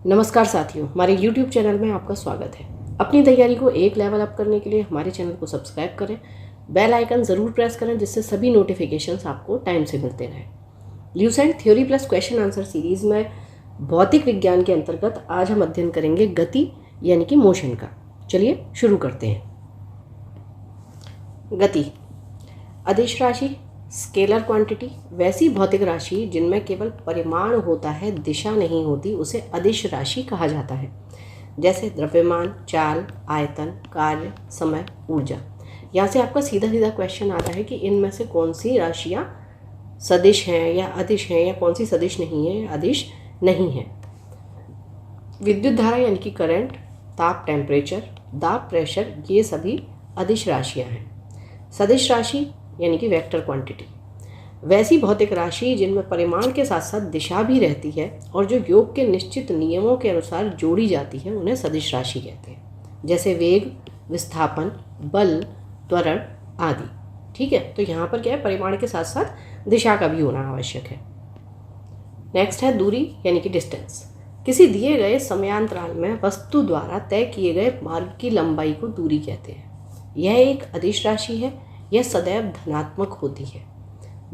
नमस्कार साथियों, हमारे YouTube चैनल में आपका स्वागत है। अपनी तैयारी को एक लेवल अप करने के लिए हमारे चैनल को सब्सक्राइब करें, बेल आइकन ज़रूर प्रेस करें जिससे सभी नोटिफिकेशंस आपको टाइम से मिलते रहें। Lucent theory plus question answer series में भौतिक विज्ञान के अंतर्गत आज हम अध्ययन करेंगे गति यानी कि मोशन का। चलिए शुरू करते हैं। गति अदिश राशि, स्केलर क्वांटिटी, वैसी भौतिक राशि जिनमें केवल परिमाण होता है, दिशा नहीं होती, उसे अदिश राशि कहा जाता है। जैसे द्रव्यमान, चाल, आयतन, कार्य, समय, ऊर्जा। यहाँ से आपका सीधा सीधा क्वेश्चन आता है कि इनमें से कौन सी राशियाँ सदिश हैं या अदिश हैं, या कौन सी सदिश नहीं है या अदिश नहीं है। विद्युत धारा यानी कि करंट, ताप टेम्परेचर, दाब प्रेशर, ये सभी अदिश राशियाँ हैं। सदिश राशि यानी कि वेक्टर क्वांटिटी, वैसी भौतिक राशि जिनमें परिमाण के साथ साथ दिशा भी रहती है और जो योग के निश्चित नियमों के अनुसार जोड़ी जाती है, उन्हें सदिश राशि कहते हैं। जैसे वेग, विस्थापन, बल, त्वरण आदि। ठीक है, तो यहाँ पर क्या है, परिमाण के साथ साथ दिशा का भी होना आवश्यक है। नेक्स्ट है दूरी यानी कि डिस्टेंस। किसी दिए गए समयांतराल में वस्तु द्वारा तय किए गए मार्ग की लंबाई को दूरी कहते हैं। यह एक अदिश राशि है। यह सदैव धनात्मक होती है।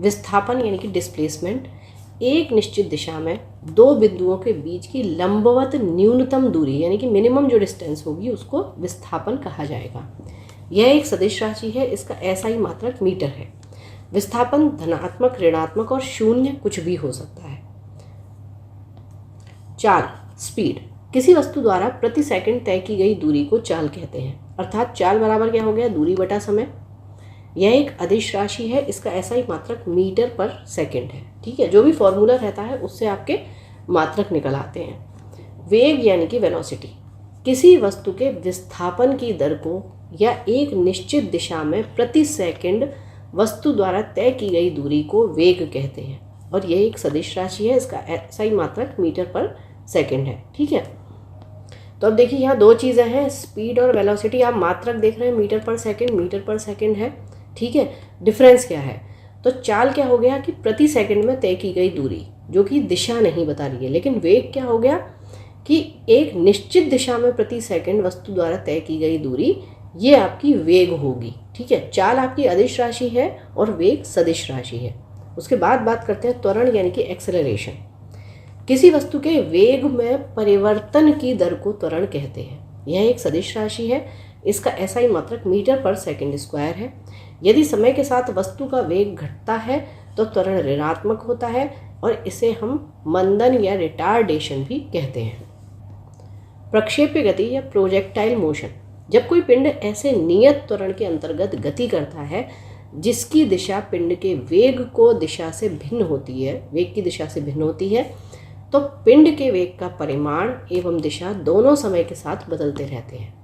विस्थापन यानी कि डिस्प्लेसमेंट, एक निश्चित दिशा में दो बिंदुओं के बीच की लंबवत न्यूनतम दूरी यानी कि मिनिमम जो डिस्टेंस होगी उसको विस्थापन कहा जाएगा। यह एक सदिश राशि है। इसका SI मात्रक मीटर है। विस्थापन धनात्मक, ऋणात्मक और शून्य कुछ भी हो सकता है। चाल, स्पीड, किसी वस्तु द्वारा प्रति सेकंड तय की गई दूरी को चाल कहते हैं। अर्थात चाल बराबर क्या हो गया, दूरी बटा समय। यह एक अदिश राशि है। इसका SI मात्रक मीटर पर सेकंड है। ठीक है, जो भी फॉर्मूला रहता है उससे आपके मात्रक निकल आते हैं। वेग यानी कि वेलोसिटी, किसी वस्तु के विस्थापन की दर को या एक निश्चित दिशा में प्रति सेकंड वस्तु द्वारा तय की गई दूरी को वेग कहते हैं और यह एक सदिश राशि है। इसका SI मात्रक मीटर पर सेकंड है। ठीक है, तो अब देखिए यहाँ दो चीज़ें हैं, स्पीड और वेलोसिटी। आप मात्रक देख रहे हैं मीटर पर सेकंड है। ठीक है, डिफरेंस क्या है, तो चाल क्या हो गया कि प्रति सेकंड में तय की गई दूरी जो कि दिशा नहीं बता रही है, लेकिन वेग क्या हो गया कि एक निश्चित दिशा में प्रति सेकंड वस्तु द्वारा तय की गई दूरी, ये आपकी वेग होगी। ठीक है, चाल आपकी अदिश राशि है और वेग सदिश राशि है। उसके बाद बात करते हैं त्वरण यानी कि एक्सेलरेशन। किसी वस्तु के वेग में परिवर्तन की दर को त्वरण कहते हैं। यह एक सदिश राशि है। इसका SI मात्रक मीटर पर सेकंड स्क्वायर है। यदि समय के साथ वस्तु का वेग घटता है तो त्वरण ऋणात्मक होता है और इसे हम मंदन या रिटार्डेशन भी कहते हैं। प्रक्षेप्य गति या प्रोजेक्टाइल मोशन, जब कोई पिंड ऐसे नियत त्वरण के अंतर्गत गति करता है जिसकी दिशा पिंड के वेग की दिशा से भिन्न होती है, तो पिंड के वेग का परिमाण एवं दिशा दोनों समय के साथ बदलते रहते हैं।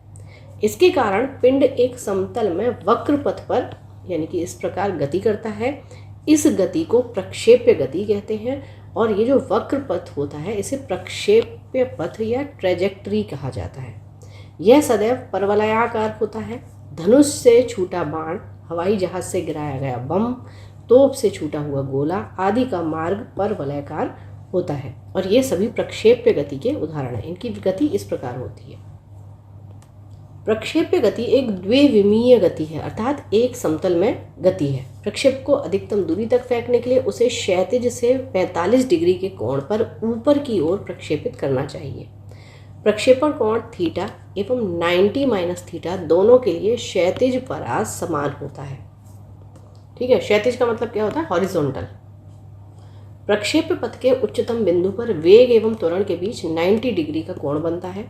इसके कारण पिंड एक समतल में वक्र पथ पर यानी कि इस प्रकार गति करता है। इस गति को प्रक्षेप्य गति कहते हैं और ये जो वक्र पथ होता है इसे प्रक्षेप्य पथ या ट्रेजेक्टरी कहा जाता है। यह सदैव परवलयाकार होता है। धनुष से छूटा बाण, हवाई जहाज से गिराया गया बम, तोप से छूटा हुआ गोला आदि का मार्ग परवलयाकार होता है और ये सभी प्रक्षेप्य गति के उदाहरण हैं। इनकी गति इस प्रकार होती है। प्रक्षेप्य गति एक द्विविमीय गति है, अर्थात एक समतल में गति है। प्रक्षेप को अधिकतम दूरी तक फेंकने के लिए उसे क्षैतिज से 45 डिग्री के कोण पर ऊपर की ओर प्रक्षेपित करना चाहिए। प्रक्षेपण कोण थीटा एवं 90 - थीटा दोनों के लिए क्षैतिज परास समान होता है। ठीक है, क्षैतिज का मतलब क्या होता है, हॉरिजॉन्टल। प्रक्षेप्य पथ के उच्चतम बिंदु पर वेग एवं त्वरण के बीच 90 डिग्री का कोण बनता है।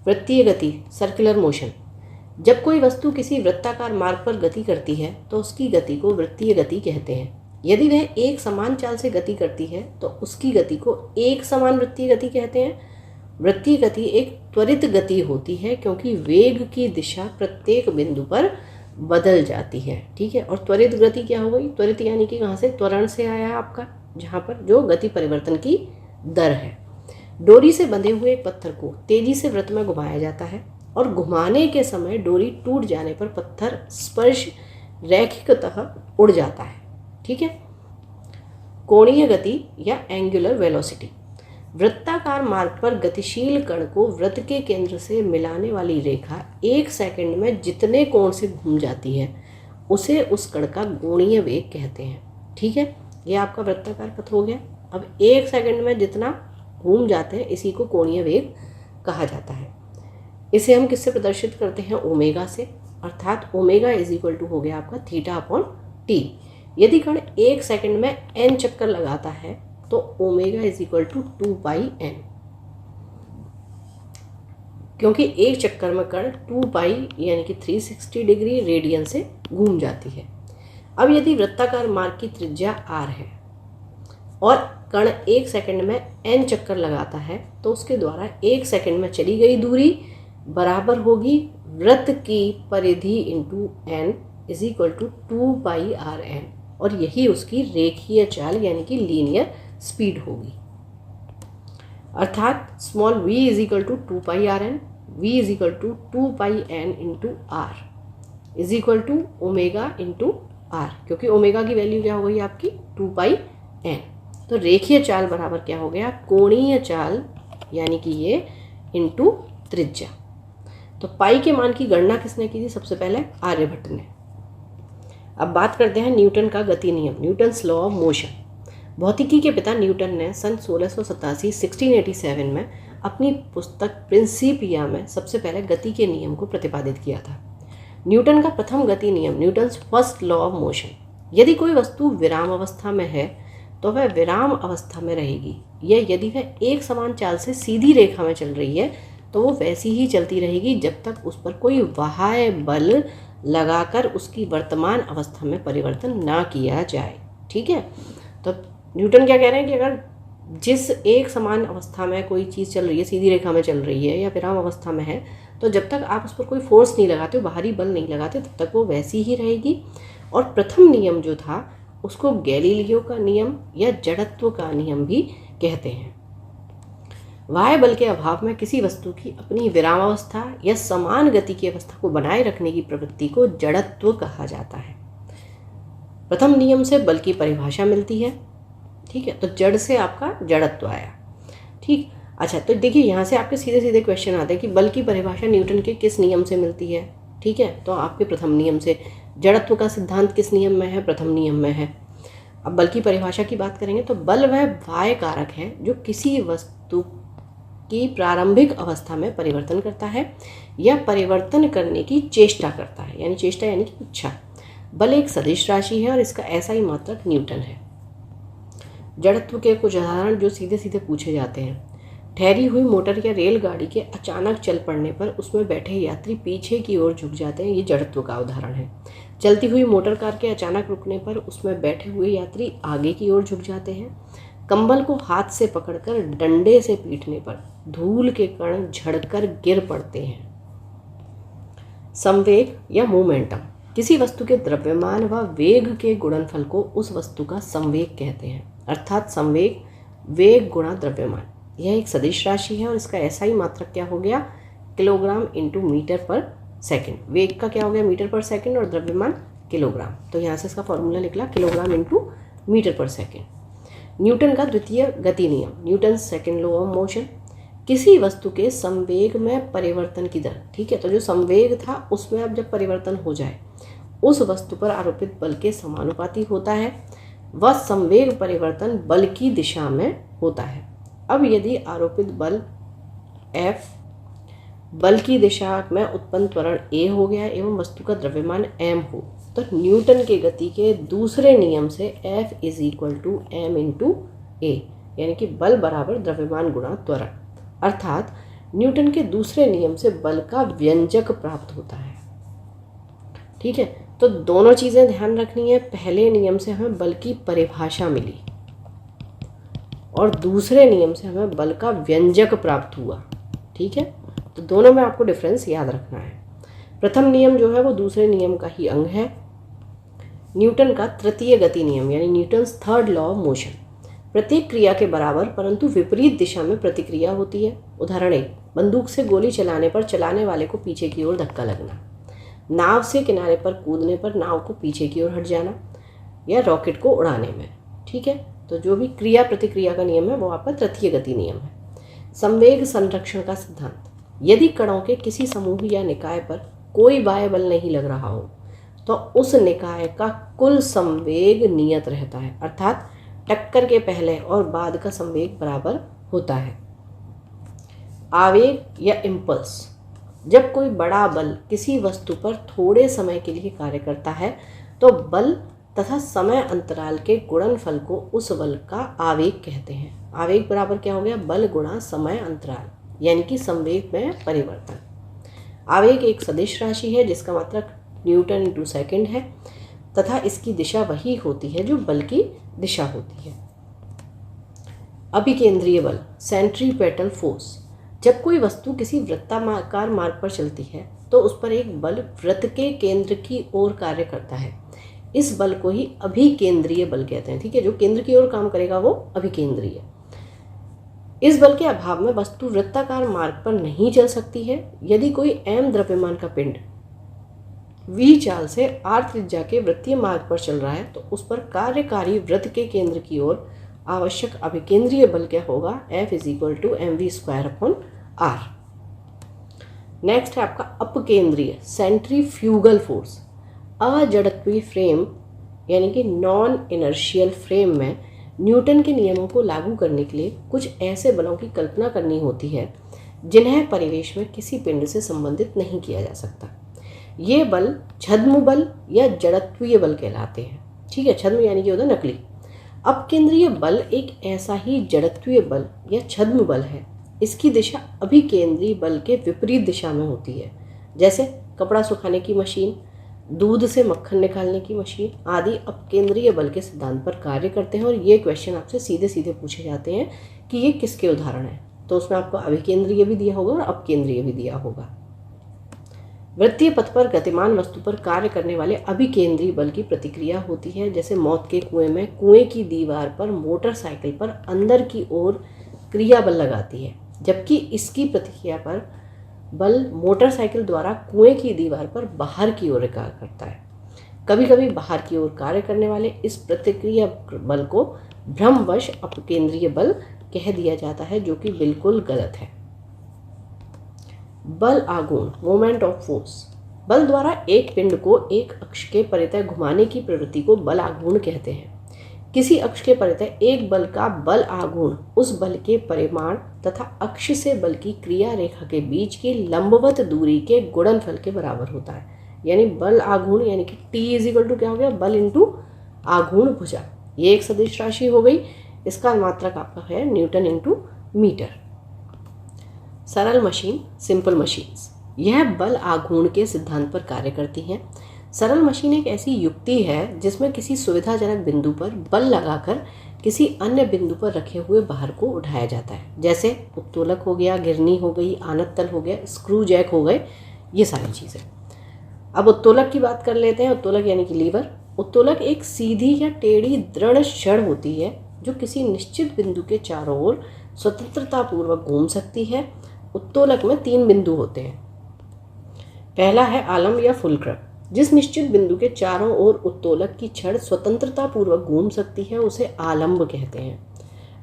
वृत्तीय गति, सर्कुलर मोशन, जब कोई वस्तु किसी वृत्ताकार मार्ग पर गति करती है तो उसकी गति को वृत्तीय गति कहते हैं। यदि वह एक समान चाल से गति करती है तो उसकी गति को एक समान वृत्तीय गति कहते हैं। वृत्तीय गति एक त्वरित गति होती है क्योंकि वेग की दिशा प्रत्येक बिंदु पर बदल जाती है। ठीक है, और त्वरित गति क्या हो गई, त्वरित यानी कि कहाँ से, त्वरण से आया है आपका, जहाँ पर जो गति परिवर्तन की दर है। डोरी से बंधे हुए एक पत्थर को तेजी से वृत्त में घुमाया जाता है और घुमाने के समय डोरी टूट जाने पर पत्थर स्पर्श रैखिकतः उड़ जाता है। ठीक है, कोणीय गति या एंगुलर वेलोसिटी, वृत्ताकार मार्ग पर गतिशील कण को वृत्त के केंद्र से मिलाने वाली रेखा 1 सेकंड में जितने कोण से घूम जाती है उसे उस कण का कोणीय वेग कहते हैं। ठीक है, ये आपका वृत्ताकार पथ हो गया। अब 1 सेकंड में जितना घूम जाते हैं इसी को कोणीय वेग कहा जाता है। इसे हम किससे प्रदर्शित करते हैं? ओमेगा से, अर्थात ओमेगा इज इक्वल टू हो गया आपका थीटा अपॉन टी। यदि कण 1 सेकंड में n चक्कर लगाता है तो omega is equal to 2πn, क्योंकि एक चक्कर में कण 2π यानी कि 360 डिग्री रेडियन से घूम जाती है। अब यदि वृत्ताकार मार्ग की त्रिज्या r है और कण 1 सेकंड में n चक्कर लगाता है तो उसके द्वारा 1 सेकंड में चली गई दूरी बराबर होगी वृत्त की परिधि into n is equal to 2πrn, और यही उसकी रेखीय चाल यानी कि लीनियर स्पीड होगी। अर्थात small v is equal to 2πrn, v is equal to 2πn into r is equal to omega into r, क्योंकि ओमेगा की वैल्यू क्या हो गई आपकी 2πn। तो रेखीय चाल बराबर क्या हो गया? कोणीय चाल यानी कि ये इंटू त्रिज्या। तो पाई के मान की गणना किसने की थी? सबसे पहले आर्यभट्ट ने। अब बात करते हैं न्यूटन का गति नियम, न्यूटन्स लॉ ऑफ मोशन। भौतिकी के पिता न्यूटन ने सन 1687 में अपनी पुस्तक प्रिंसिपिया में सबसे पहले गति के नियम को प्रतिपादित किया था। न्यूटन का प्रथम गति नियम, Newton's first law of motion, यदि कोई वस्तु विराम अवस्था में है तो वह विराम अवस्था में रहेगी, या यदि वह एक समान चाल से सीधी रेखा में चल रही है तो वो वैसी ही चलती रहेगी जब तक उस पर कोई बाह्य बल लगाकर उसकी वर्तमान अवस्था में परिवर्तन ना किया जाए। ठीक है, तो न्यूटन क्या कह रहे हैं कि अगर जिस एक समान अवस्था में कोई चीज़ चल रही है, सीधी रेखा में चल रही है या विराम अवस्था में है, तो जब तक आप उस पर कोई फोर्स नहीं लगाते, बाहरी बल नहीं लगाते, तब तक वो वैसी ही रहेगी। और प्रथम नियम जो था उसको गैलीलियो का नियम या जड़त्व का नियम भी कहते हैं। बाह्य बल के अभाव में किसी वस्तु की अपनी विरामावस्था या समान गति की अवस्था को बनाए रखने की प्रवृत्ति को जड़त्व कहा जाता है। प्रथम नियम से बल की परिभाषा मिलती है। ठीक है, तो जड़ से आपका जड़त्व आया। ठीक, अच्छा, तो देखिए यहाँ से आपके सीधे सीधे क्वेश्चन आते हैं कि बल की परिभाषा न्यूटन के किस नियम से मिलती है। ठीक है, तो आपके प्रथम नियम से। जड़त्व का सिद्धांत किस नियम में है? प्रथम नियम में है। अब बल की परिभाषा की बात करेंगे तो बल वह बाह्य कारक है जो किसी वस्तु की प्रारंभिक अवस्था में परिवर्तन करता है या परिवर्तन करने की चेष्टा करता है, यानी चेष्टा यानी कि इच्छा। बल एक सदिश राशि है और इसका ऐसा ही मात्रक न्यूटन है। जड़त्व के कुछ उदाहरण जो सीधे सीधे पूछे जाते हैं, ठहरी हुई मोटर या रेलगाड़ी के अचानक चल पड़ने पर उसमें बैठे यात्री पीछे की ओर झुक जाते हैं, ये जड़त्व का उदाहरण है। चलती हुई मोटर कार के अचानक रुकने पर उसमें बैठे हुए यात्री आगे की ओर झुक जाते हैं। कंबल को हाथ से पकड़कर डंडे से पीटने पर धूल के कण झड़कर गिर पड़ते हैं। संवेग या मोमेंटम, किसी वस्तु के द्रव्यमान व वेग के गुणनफल को उस वस्तु का संवेग कहते हैं। अर्थात संवेग वेग गुणा द्रव्यमान, यह एक सदिश राशि है और इसका ऐसा ही मात्रक क्या हो गया? किलोग्राम इंटू मीटर पर सेकंड। वेग का क्या हो गया? मीटर पर सेकंड और द्रव्यमान किलोग्राम। तो यहाँ से इसका फॉर्मूला निकला किलोग्राम इंटू मीटर पर सेकंड। न्यूटन का द्वितीय गति नियम, Newton second law of motion, किसी वस्तु के संवेग में परिवर्तन की दर। ठीक है, तो जो संवेग था उसमें अब जब परिवर्तन हो जाए उस वस्तु पर आरोपित बल के समानुपाती होता है। वह संवेग परिवर्तन बल की दिशा में होता है। अब यदि आरोपित बल F बल की दिशा में उत्पन्न त्वरण a हो गया एवं वस्तु का द्रव्यमान m हो, तो न्यूटन के गति के दूसरे नियम से F is equal to m into a, यानी कि बल बराबर द्रव्यमान गुणा त्वरण। अर्थात न्यूटन के दूसरे नियम से बल का व्यंजक प्राप्त होता है। ठीक है, तो दोनों चीज़ें ध्यान रखनी है। पहले नियम से हमें बल की परिभाषा मिली और दूसरे नियम से हमें बल का व्यंजक प्राप्त हुआ। ठीक है, तो दोनों में आपको डिफरेंस याद रखना है। प्रथम नियम जो है वो दूसरे नियम का ही अंग है। न्यूटन का तृतीय गति नियम यानी Newton's third law of motion, प्रत्येक क्रिया के बराबर परंतु विपरीत दिशा में प्रतिक्रिया होती है। उदाहरण 1, बंदूक से गोली चलाने पर चलाने वाले को पीछे की ओर धक्का लगना, नाव से किनारे पर कूदने पर नाव को पीछे की ओर हट जाना, या रॉकेट को उड़ाने में। ठीक है, तो जो भी क्रिया प्रतिक्रिया का नियम है वो आपका तृतीय गति नियम है। संवेग संरक्षण का सिद्धांत, यदि कणों के किसी समूह या निकाय पर कोई बाह्य बल नहीं लग रहा हो तो उस निकाय का कुल संवेग नियत रहता है, अर्थात टक्कर के पहले और बाद का संवेग बराबर होता है। आवेग या इम्पल्स, जब कोई बड़ा बल किसी वस्तु पर थोड़े समय के लिए कार्य करता है तो बल तथा समय अंतराल के गुणनफल को उस बल का आवेग कहते हैं। आवेग बराबर क्या हो गया, बल गुणा समय अंतराल, यानी कि संवेग में परिवर्तन। आवेग एक सदिश राशि है जिसका मात्रक न्यूटन इंटू सेकेंड है तथा इसकी दिशा वही होती है जो बल की दिशा होती है। अभिकेंद्रीय बल, सेंट्रीपेटल फोर्स, जब कोई वस्तु किसी वृत्ताकार मार्ग पर चलती है तो उस पर एक बल वृत्त के केंद्र की ओर कार्य करता है। इस बल को ही अभिकेंद्रीय बल कहते हैं। ठीक है, जो केंद्र की ओर काम करेगा वो अभिकेंद्रीय। इस बल के अभाव में वस्तु वृत्ताकार मार्ग पर नहीं चल सकती है। यदि कोई m द्रव्यमान का पिंड v चाल से r त्रिज्या के वृत्तीय मार्ग पर चल रहा है तो उस पर कार्यकारी वृत्त के केंद्र की ओर आवश्यक अभिकेंद्रीय बल क्या होगा, F = mv²/r। नेक्स्ट है आपका अपकेंद्रीय सेंट्रीफ्यूगल फोर्स। अजड़त्वीय फ्रेम यानी कि नॉन इनर्शियल फ्रेम में न्यूटन के नियमों को लागू करने के लिए कुछ ऐसे बलों की कल्पना करनी होती है जिन्हें परिवेश में किसी पिंड से संबंधित नहीं किया जा सकता। ये बल छद्म बल या जड़त्वीय बल कहलाते हैं। ठीक है, छद्म यानी कि होता है नकली। अपकेंद्रीय बल एक ऐसा ही जड़त्वीय बल या छद्म बल है। इसकी दिशा अभिकेंद्रीय बल के विपरीत दिशा में होती है। जैसे कपड़ा सुखाने की मशीन, दूध से मक्खन निकालने की मशीन आदि अपकेंद्रीय बल के सिद्धांत पर कार्य करते हैं। और ये क्वेश्चन आपसे सीधे सीधे पूछे जाते हैं कि ये किसके उदाहरण हैं, तो उसमें आपको अभिकेंद्रीय भी दिया होगा और अपकेंद्रीय भी दिया होगा। वृत्तीय पथ पर गतिमान वस्तु पर कार्य करने वाले अभिकेंद्रीय बल की प्रतिक्रिया होती है। जैसे मौत के कुएं में कुएं की दीवार पर मोटरसाइकिल पर अंदर की ओर क्रिया बल लगाती है, जबकि इसकी प्रतिक्रिया पर बल मोटरसाइकिल द्वारा कुएं की दीवार पर बाहर की ओर कार्य करता है। कभी कभी बाहर की ओर कार्य करने वाले इस प्रतिक्रिया बल को भ्रमवश अपकेंद्रीय बल कह दिया जाता है, जो कि बिल्कुल गलत है। बल आघूर्ण मोमेंट ऑफ फोर्स, बल द्वारा एक पिंड को एक अक्ष के परितः घुमाने की प्रवृत्ति को बल आघूर्ण कहते हैं। किसी अक्ष के परितः एक बल का बल आघूर्ण उस बल के परिमाण तथा अक्ष से बल की क्रिया रेखा के बीच की लंबवत दूरी के गुणनफल के बराबर होता है। यानी बल आघूर्ण यानी कि T क्या हो गया, बल इंटू आघूर्ण भुजा। ये एक सदिश राशि हो गई। इसका मात्रक आपका है न्यूटन इंटू मीटर। सरल मशीन सिंपल मशीन्स, यह बल आघूर्ण के सिद्धांत पर कार्य करती हैं। सरल मशीन एक ऐसी युक्ति है जिसमें किसी सुविधाजनक बिंदु पर बल लगाकर किसी अन्य बिंदु पर रखे हुए भार को उठाया जाता है। जैसे उत्तोलक हो गया, गिरनी हो गई, आनत तल हो गया, स्क्रू जैक हो गए, ये सारी चीज़ें। अब उत्तोलक की बात कर लेते हैं। उत्तोलक यानी कि लीवर। उत्तोलक एक सीधी या टेढ़ी दृढ़ छड़ होती है जो किसी निश्चित बिंदु के चारों ओर स्वतंत्रतापूर्वक घूम सकती है। उत्तोलक में 3 बिंदु होते हैं। पहला है आलम्ब या फुलक्रम। जिस निश्चित बिंदु के चारों ओर उत्तोलक की छड़ स्वतंत्रतापूर्वक घूम सकती है उसे आलम्ब कहते हैं।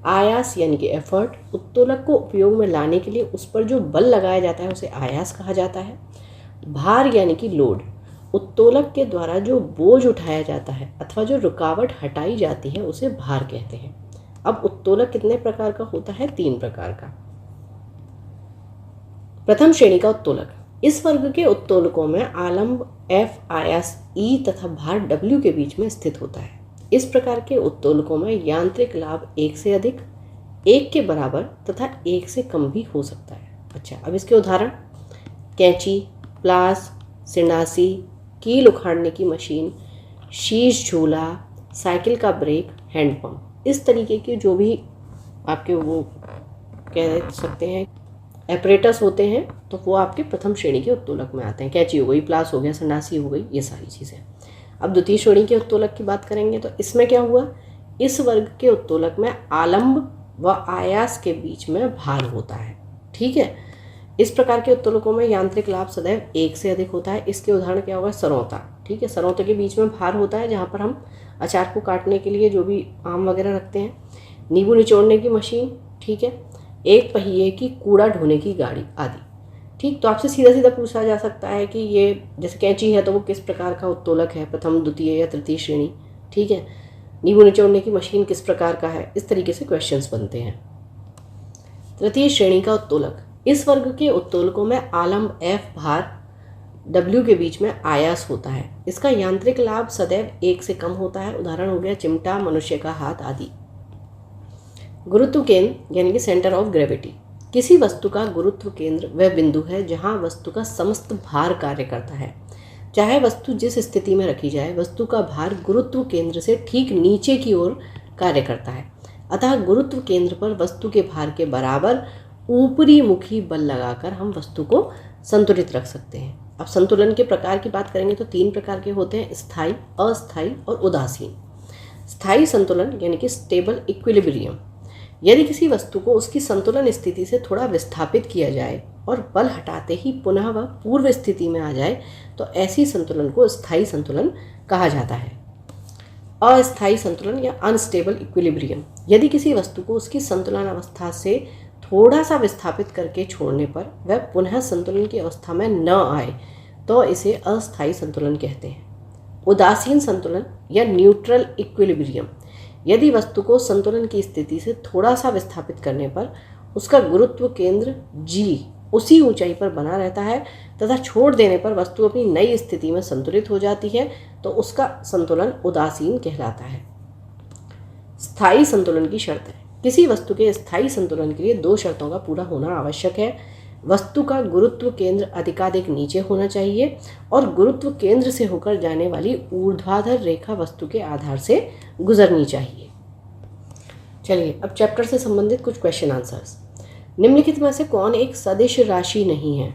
आयास यानी कि एफर्ट, उत्तोलक को उपयोग में लाने के लिए उस पर जो बल लगाया जाता है उसे आयास कहा जाता है। भार यानी कि लोड, उत्तोलक के द्वारा जो बोझ उठाया जाता है अथवा जो रुकावट हटाई जाती है उसे भार कहते हैं। अब उत्तोलक कितने प्रकार का होता है? 3 प्रकार का। प्रथम श्रेणी का उत्तोलक, इस वर्ग के उत्तोलकों में आलम्ब F, आयास E तथा भार W के बीच में स्थित होता है। इस प्रकार के उत्तोलकों में यांत्रिक लाभ 1 से अधिक, 1 के बराबर तथा 1 से कम भी हो सकता है। अच्छा, अब इसके उदाहरण: कैंची, प्लास, सिंडासी, कील उखाड़ने की मशीन, शीश झूला, साइकिल का ब्रेक, हैंडपम्प। इस तरीके के जो भी आपके वो कह सकते हैं एपरेटस होते हैं तो वो आपके प्रथम श्रेणी के उत्तोलक में आते हैं। कैंची हो गई, प्लास हो गया, संडासी हो गई, ये सारी चीज़ें। अब द्वितीय श्रेणी के उत्तोलक की बात करेंगे तो इसमें क्या हुआ, इस वर्ग के उत्तोलक में आलम्ब व आयास के बीच में भार होता है। ठीक है, इस प्रकार के उत्तोलकों में यांत्रिक लाभ सदैव 1 से अधिक होता है। इसके उदाहरण क्या होगा? सरौता। ठीक है, सरौते के बीच में भार होता है जहाँ पर हम अचार को काटने के लिए जो भी आम वगैरह रखते हैं, नींबू निचोड़ने की मशीन, ठीक है, एक पहिए की कूड़ा ढोने की गाड़ी आदि। ठीक, तो आपसे सीधा सीधा पूछा जा सकता है कि ये जैसे कैंची है तो वो किस प्रकार का उत्तोलक है, प्रथम, द्वितीय या तृतीय श्रेणी। ठीक है, नींबू निचोड़ने की मशीन किस प्रकार का है, इस तरीके से क्वेश्चंस बनते हैं। तृतीय श्रेणी का उत्तोलक, इस वर्ग के उत्तोलकों में आलम्ब F भार W के बीच में आयास होता है। इसका यांत्रिक लाभ सदैव 1 से कम होता है। उदाहरण हो गया चिमटा, मनुष्य का हाथ आदि। गुरुत्व केंद्र यानी कि सेंटर ऑफ ग्रेविटी, किसी वस्तु का गुरुत्व केंद्र वह बिंदु है जहां वस्तु का समस्त भार कार्य करता है। चाहे वस्तु जिस स्थिति में रखी जाए, वस्तु का भार गुरुत्व केंद्र से ठीक नीचे की ओर कार्य करता है। अतः गुरुत्व केंद्र पर वस्तु के भार के बराबर ऊपरी मुखी बल लगाकर हम वस्तु को संतुलित रख सकते हैं। अब संतुलन के प्रकार की बात करेंगे तो 3 प्रकार के होते हैं, स्थायी, अस्थायी और उदासीन। स्थायी संतुलन यानी कि स्टेबल इक्विलिब्रियम, यदि किसी वस्तु को उसकी संतुलन स्थिति से थोड़ा विस्थापित किया जाए और बल हटाते ही पुनः वह पूर्व स्थिति में आ जाए तो ऐसी संतुलन को स्थायी संतुलन कहा जाता है। अस्थायी संतुलन या अनस्टेबल इक्विलिब्रियम, यदि किसी वस्तु को उसकी संतुलन अवस्था से थोड़ा सा विस्थापित करके छोड़ने पर वह पुनः संतुलन की अवस्था में न आए तो इसे अस्थायी संतुलन कहते हैं। उदासीन संतुलन या न्यूट्रल इक्विलिब्रियम, यदि वस्तु को संतुलन की स्थिति से थोड़ा सा विस्थापित करने पर उसका गुरुत्व केंद्र G उसी ऊंचाई पर बना रहता है तथा छोड़ देने पर वस्तु अपनी नई स्थिति में संतुलित हो जाती है तो उसका संतुलन उदासीन कहलाता है। स्थायी संतुलन की शर्त है, किसी वस्तु के स्थायी संतुलन के लिए 2 शर्तों का पूरा होना आवश्यक है। वस्तु का गुरुत्व केंद्र अधिकाधिक नीचे होना चाहिए और गुरुत्व केंद्र से होकर जाने वाली ऊर्ध्वाधर रेखा वस्तु के आधार से गुजरनी चाहिए। चलिए अब चैप्टर से संबंधित कुछ क्वेश्चन आंसर्स। निम्नलिखित में से कौन एक सदिश राशि नहीं है?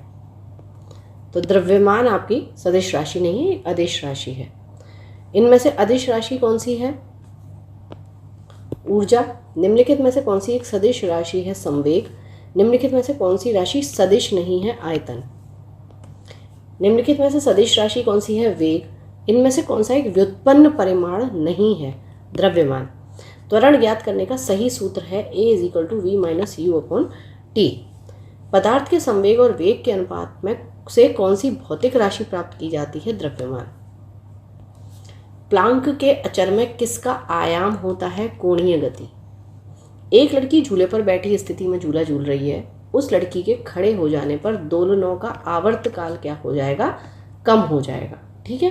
तो द्रव्यमान आपकी सदिश राशि नहीं है, अदिश राशि है। इनमें से अदिश राशि कौन सी है? ऊर्जा। निम्नलिखित में से कौन सी एक सदिश राशि है? संवेग। निम्नलिखित में से कौन सी राशि सदिश नहीं है? आयतन। निम्नलिखित में से सदिश राशि कौन सी है? वेग। इनमें से कौन सा एक व्युत्पन्न परिमाण नहीं है? द्रव्यमान। त्वरण ज्ञात करने का सही सूत्र है A = v - u/t। पदार्थ के संवेग और वेग के अनुपात में से कौन सी भौतिक राशि प्राप्त की जाती है? द्रव्यमान। प्लांक के अचर में किसका आयाम होता है? कोणीय गति। एक लड़की झूले पर बैठी स्थिति में झूला झूल रही है, उस लड़की के खड़े हो जाने पर दोलनों का आवर्तकाल क्या हो जाएगा? कम हो जाएगा। ठीक है,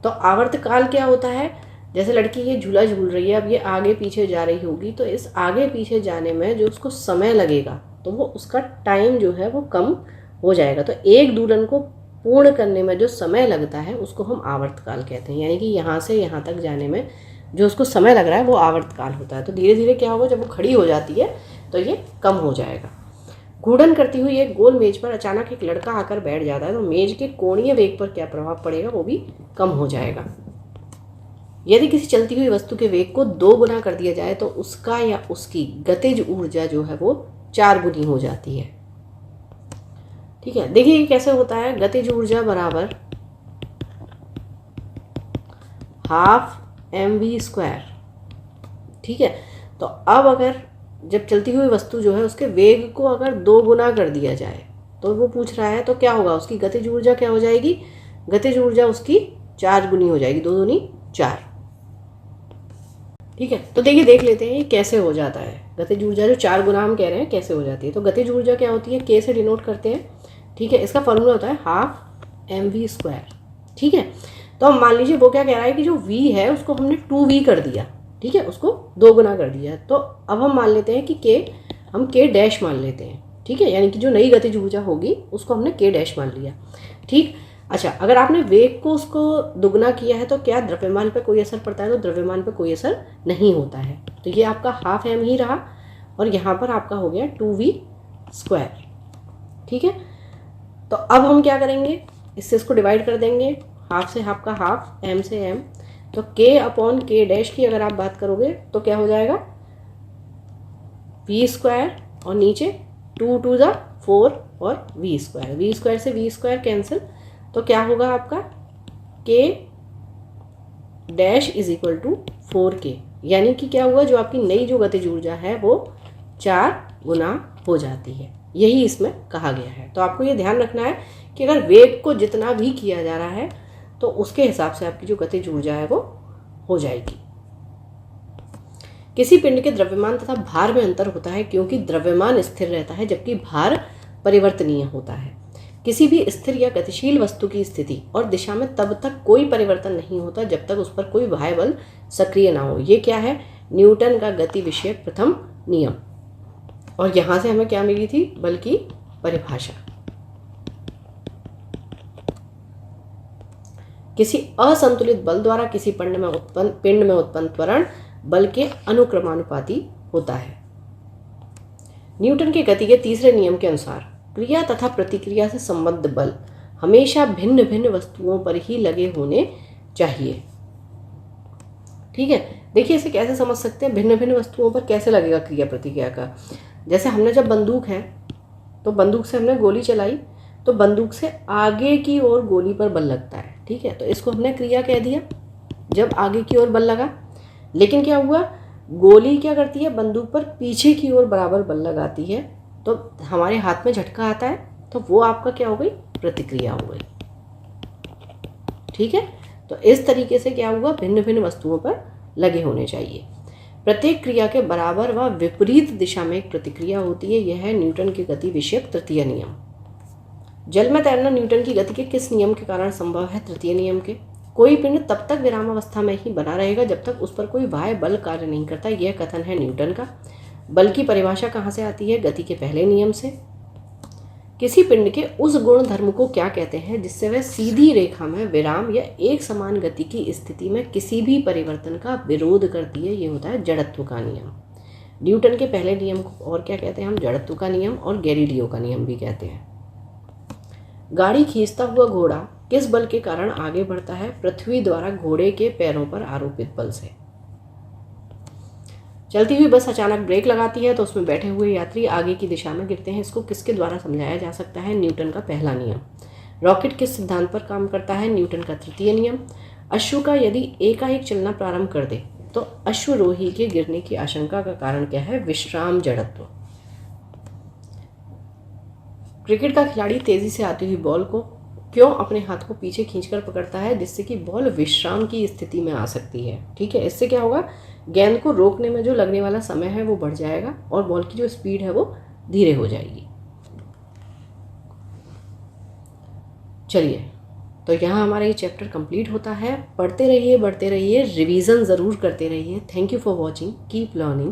तो आवर्तकाल क्या होता है? जैसे लड़की ये झूला झूल रही है, अब ये आगे पीछे जा रही होगी तो इस आगे पीछे जाने में जो उसको समय लगेगा तो वो उसका टाइम जो है वो कम हो जाएगा। तो एक दोलन को पूर्ण करने में जो समय लगता है उसको हम आवर्तकाल कहते हैं, यानी कि यहाँ से यहाँ तक जाने में जो उसको समय लग रहा है वो आवर्तकाल होता है। तो धीरे धीरे क्या होगा, जब वो खड़ी हो जाती है तो ये कम हो जाएगा। घूर्णन करती हुई एक गोल मेज पर अचानक एक लड़का आकर बैठ जाता है तो मेज के कोणीय वेग पर क्या प्रभाव पड़ेगा? वो भी कम हो जाएगा। यदि किसी चलती हुई वस्तु के वेग को 2 गुना कर दिया जाए तो उसका या उसकी गतिज ऊर्जा जो है वो 4 गुनी हो जाती है। ठीक है, देखिए ये कैसे होता है। गतिज ऊर्जा बराबर ½ mv²। ठीक है, तो अब अगर जब चलती हुई वस्तु जो है उसके वेग को अगर 2 गुना कर दिया जाए तो वो पूछ रहा है तो क्या होगा? उसकी गतिज ऊर्जा क्या हो जाएगी? गतिज ऊर्जा उसकी 4 गुनी हो जाएगी, 2 दूनी 4। ठीक है, तो देखिए देख लेते हैं ये कैसे हो जाता है। गतिज ऊर्जा जो 4 गुना हम कह रहे हैं कैसे हो जाती है। तो गतिज ऊर्जा क्या होती है? K से डिनोट करते हैं। ठीक है, इसका फॉर्मूला होता है ½ mv²। ठीक है, तो अब मान लीजिए वो क्या कह रहा है कि जो v है उसको हमने 2v कर दिया। ठीक है, उसको 2 गुना कर दिया। तो अब हम मान लेते हैं कि k हम k डैश मान लेते हैं। ठीक है, यानी कि जो नई गतिज ऊर्जा होगी उसको हमने k डैश मान लिया। ठीक, अच्छा, अगर आपने वेग को उसको दुगना किया है तो क्या द्रव्यमान पे कोई असर पड़ता है? तो द्रव्यमान पे कोई असर नहीं होता है। तो ये आपका ½ m ही रहा और यहाँ पर आपका हो गया 2v²। ठीक है, तो अब हम क्या करेंगे, इससे इसको डिवाइड कर देंगे। हाफ से हाफ का हाफ, m से m, तो k/k डैश की अगर आप बात करोगे तो क्या हो जाएगा? v² और नीचे 2 × 2 = 4 और v² से v² कैंसिल, तो क्या होगा आपका? k dash is equal to 4k, यानी कि क्या हुआ, जो आपकी नई जो गतिज ऊर्जा है वो 4 गुना हो जाती है। यही इसमें कहा गया है। तो आपको ये ध्यान रखना है कि अगर वेग को जितना भी किया जा रहा है तो उसके हिसाब से आपकी जो गतिज ऊर्जा है वो हो जाएगी। किसी पिंड के द्रव्यमान तथा भार में अंतर होता है क्योंकि द्रव्यमान स्थिर रहता है जबकि भार परिवर्तनीय होता है। किसी भी स्थिर या गतिशील वस्तु की स्थिति और दिशा में तब तक कोई परिवर्तन नहीं होता जब तक उस पर कोई बाह्य बल सक्रिय ना हो। ये क्या है, न्यूटन का गति विषयक प्रथम नियम। और यहाँ से हमें क्या मिली थी, बल की परिभाषा। किसी असंतुलित बल द्वारा किसी पिंड में उत्पन्न त्वरण बल के अनुक्रमानुपाती होता है। न्यूटन के गति के तीसरे नियम के अनुसार क्रिया तथा प्रतिक्रिया से संबद्ध बल हमेशा भिन्न भिन्न वस्तुओं पर ही लगे होने चाहिए। ठीक है, देखिए इसे कैसे समझ सकते हैं, भिन्न भिन्न वस्तुओं पर कैसे लगेगा क्रिया प्रतिक्रिया का। जैसे हमने जब बंदूक है तो बंदूक से हमने गोली चलाई तो बंदूक से आगे की ओर गोली पर बल लगता है। ठीक है, तो इसको हमने क्रिया कह दिया जब आगे की ओर बल लगा। लेकिन क्या हुआ, गोली क्या करती है, बंदूक पर पीछे की ओर बराबर बल लगाती है, तो हमारे हाथ में झटका आता है, तो वो आपका क्या हो गई, प्रतिक्रिया हो गई। ठीक है, तो इस तरीके से क्या हुआ, भिन्न भिन्न वस्तुओं पर लगे होने चाहिए। प्रत्येक क्रिया के बराबर व विपरीत दिशा में एक प्रतिक्रिया होती है। यह है न्यूटन की गति विषयक तृतीय नियम। जल में तैरना न्यूटन की गति के किस नियम के कारण संभव है, तृतीय नियम के। कोई पिंड तब तक विरामावस्था में ही बना रहेगा जब तक उस पर कोई बाह्य बल कार्य नहीं करता। यह कथन है न्यूटन का। बल की परिभाषा कहाँ से आती है, गति के पहले नियम से। किसी पिंड के उस गुण धर्म को क्या कहते हैं जिससे वह सीधी रेखा में विराम या एक समान गति की स्थिति में किसी भी परिवर्तन का विरोध करती है। ये होता है जड़त्व का नियम। न्यूटन के पहले नियम को और क्या कहते हैं हम, जड़त्व का नियम और गैलीलियो का नियम भी कहते हैं। गाड़ी खींचता हुआ घोड़ा किस बल के कारण आगे बढ़ता है, पृथ्वी द्वारा घोड़े के पैरों पर आरोपित बल से। चलती हुई बस अचानक ब्रेक लगाती है तो उसमें बैठे हुए यात्री आगे की दिशा में गिरते हैं। इसको किसके द्वारा समझाया जा सकता है, न्यूटन का पहला नियम। रॉकेट किस सिद्धांत पर काम करता है, न्यूटन का तृतीय नियम। अश्व का यदि एकाएक चलना प्रारंभ कर दे तो अश्वरोही के गिरने की आशंका का कारण क्या है, विश्राम जड़त्व। क्रिकेट का खिलाड़ी तेजी से आती हुई बॉल को क्यों अपने हाथ को पीछे खींचकर पकड़ता है, जिससे कि बॉल विश्राम की स्थिति में आ सकती है। ठीक है, इससे क्या होगा, गेंद को रोकने में जो लगने वाला समय है वो बढ़ जाएगा और बॉल की जो स्पीड है वो धीरे हो जाएगी। चलिए, तो यहाँ हमारा ये चैप्टर कंप्लीट होता है। पढ़ते रहिए, बढ़ते रहिए, रिवीजन ज़रूर करते रहिए। Thank you for watching, keep learning.